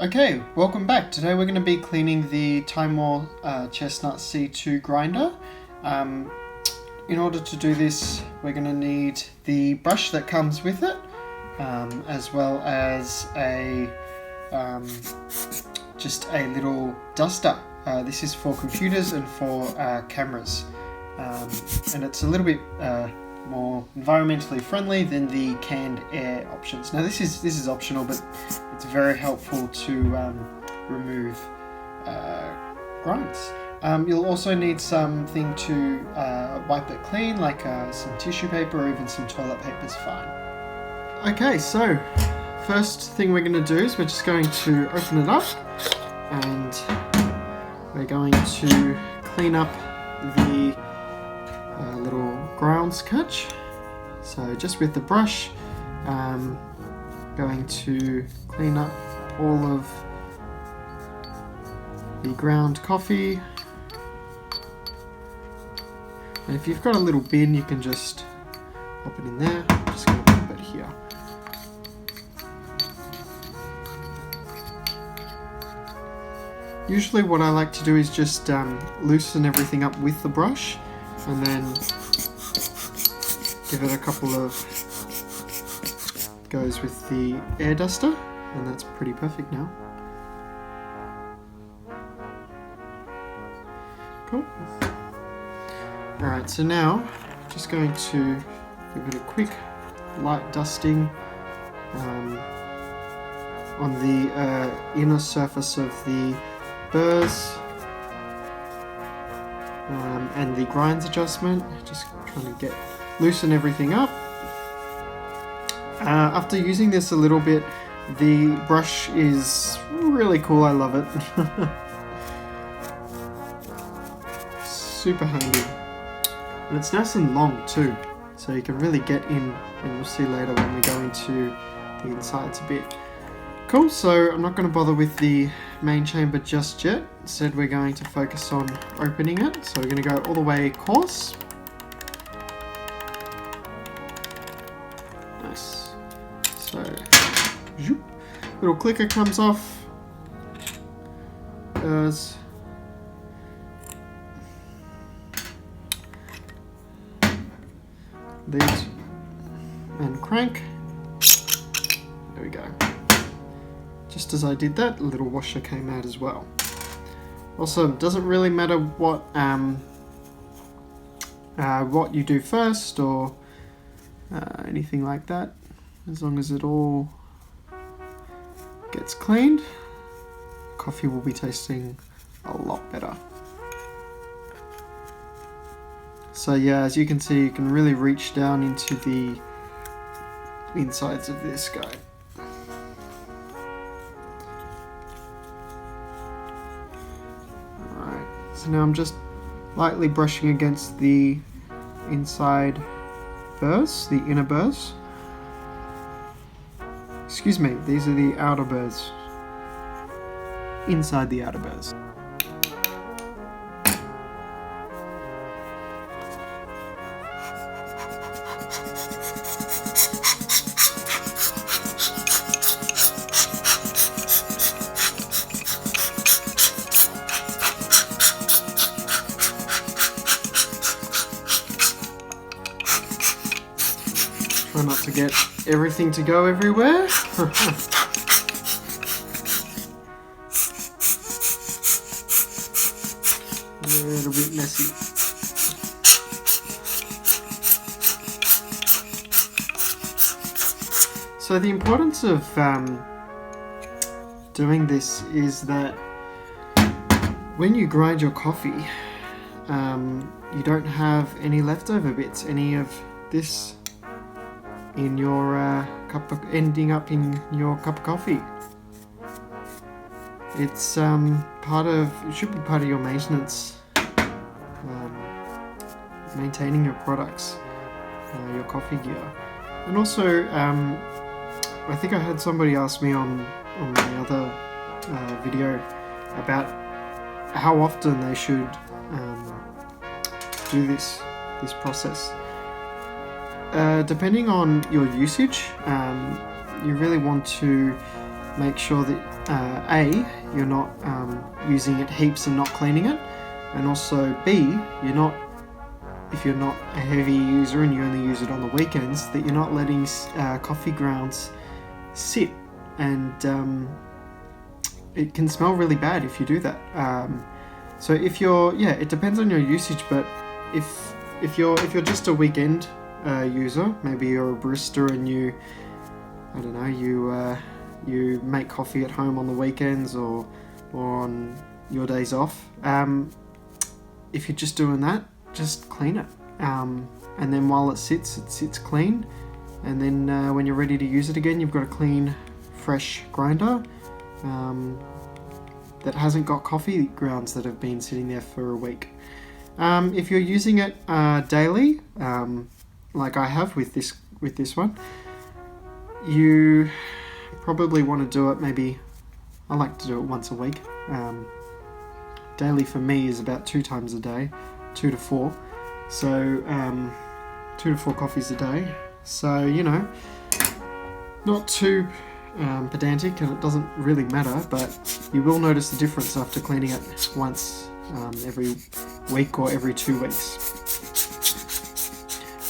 Okay, welcome back. Today we're going to be cleaning the TIMEMORE Chestnut C2 Grinder. In order to do this, we're going to need the brush that comes with it, as well as just a little duster. This is for computers and for cameras, and it's a little bit more environmentally friendly than the canned air options. Now this is optional, but it's very helpful to remove grinds. You'll also need something to wipe it clean, like some tissue paper or even some toilet paper is fine. Okay, so first thing we're going to do is we're just going to open it up and we're going to clean up the little ground catch. So just with the brush, going to clean up all of the ground coffee. And if you've got a little bin, you can just pop it in there. I'm just going to pop it here. Usually what I like to do is just loosen everything up with the brush and then give it a couple of goes with the air duster, and that's pretty perfect now. Cool. Alright, so now just going to give it a quick light dusting on the inner surface of the burrs and the grinds adjustment, just trying to loosen everything up. After using this a little bit, the brush is really cool, I love it. Super handy. And it's nice and long too, so you can really get in, and you'll see later when we go into the insides a bit. Cool, so I'm not going to bother with the main chamber just yet. Instead we're going to focus on opening it. So we're going to go all the way coarse. Nice. So, little clicker comes off. Goes. These and crank. There we go. Just as I did that, a little washer came out as well. Also, it doesn't really matter what you do first or anything like that, as long as it all gets cleaned, coffee will be tasting a lot better. So yeah, as you can see, you can really reach down into the insides of this guy. So now I'm just lightly brushing against the inside burrs, the inner burrs. Excuse me, these are the outer burrs. Inside the outer burrs. Try not to get everything to go everywhere. A little bit messy. So the importance of doing this is that when you grind your coffee, you don't have any leftover bits, any of this in your ending up in your cup of coffee. It's it should be part of your maintenance, maintaining your products, your coffee gear. And also, I think I had somebody ask me on my other video about how often they should do this process. Depending on your usage, you really want to make sure that A, you're not using it heaps and not cleaning it, and also B, if you're not a heavy user and you only use it on the weekends, that you're not letting coffee grounds sit, and it can smell really bad if you do that. So if you're, it depends on your usage, but if you're just a weekend user, maybe you're a barista and you make coffee at home on the weekends or on your days off, if you're just doing that, just clean it, and then while it sits clean, and then when you're ready to use it again, you've got a clean, fresh grinder that hasn't got coffee grounds that have been sitting there for a week. If you're using it daily, like I have with this one, you probably want to do it, maybe I like to do it once a week. Daily for me is about 2 times a day, 2 to 4. So 2 to 4 coffees a day. So, not too pedantic, and it doesn't really matter, but you will notice the difference after cleaning it once every week or every 2 weeks.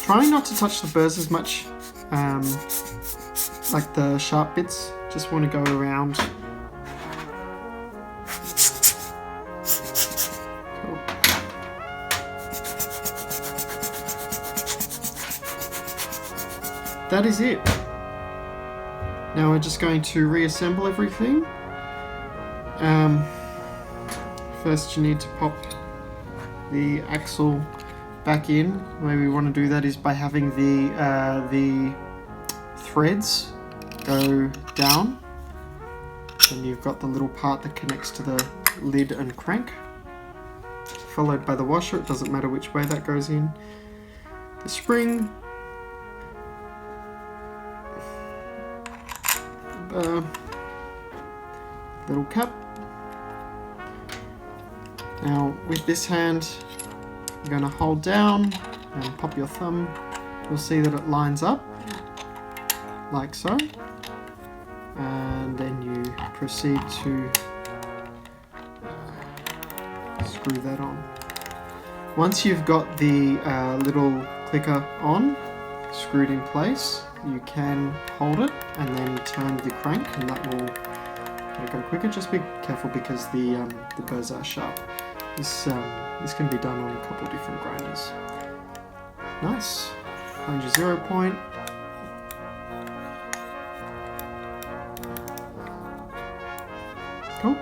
Trying not to touch the burrs as much, like the sharp bits, just want to go around. Cool. That is it. Now we're just going to reassemble everything. First you need to pop the axle back in. The way we want to do that is by having the threads go down, and you've got the little part that connects to the lid and crank, followed by the washer. It doesn't matter which way that goes in. The spring, the little cap. Now with this hand, you're going to hold down and pop your thumb. You'll see that it lines up like so, and then you proceed to screw that on. Once you've got the little clicker on, screwed in place, you can hold it and then turn the crank, and that will make it go quicker. Just be careful because the burrs are sharp. This can be done on a couple of different grinders. Nice. Find your 0 point. Cool.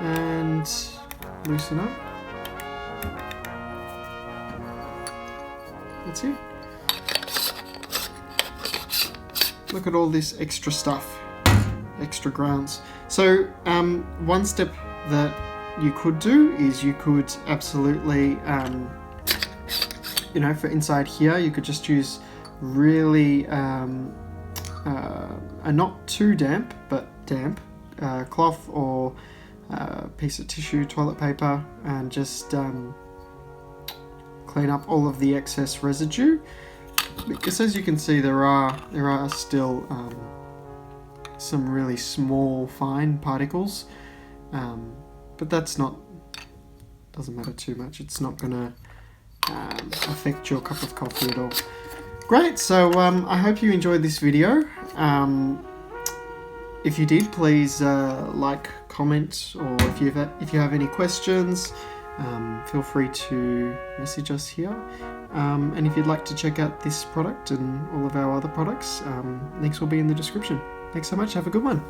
And loosen up. That's it. Look at all this extra stuff, extra grounds. So one step that you could do is you could absolutely, for inside here, you could just use really a not too damp, but damp cloth or piece of tissue, toilet paper, and just clean up all of the excess residue. Because as you can see, there are still some really small, fine particles. But doesn't matter too much. It's not going to affect your cup of coffee at all. Great, so I hope you enjoyed this video. If you did, please like, comment, or if you have any questions, feel free to message us here. And if you'd like to check out this product and all of our other products, links will be in the description. Thanks so much, have a good one.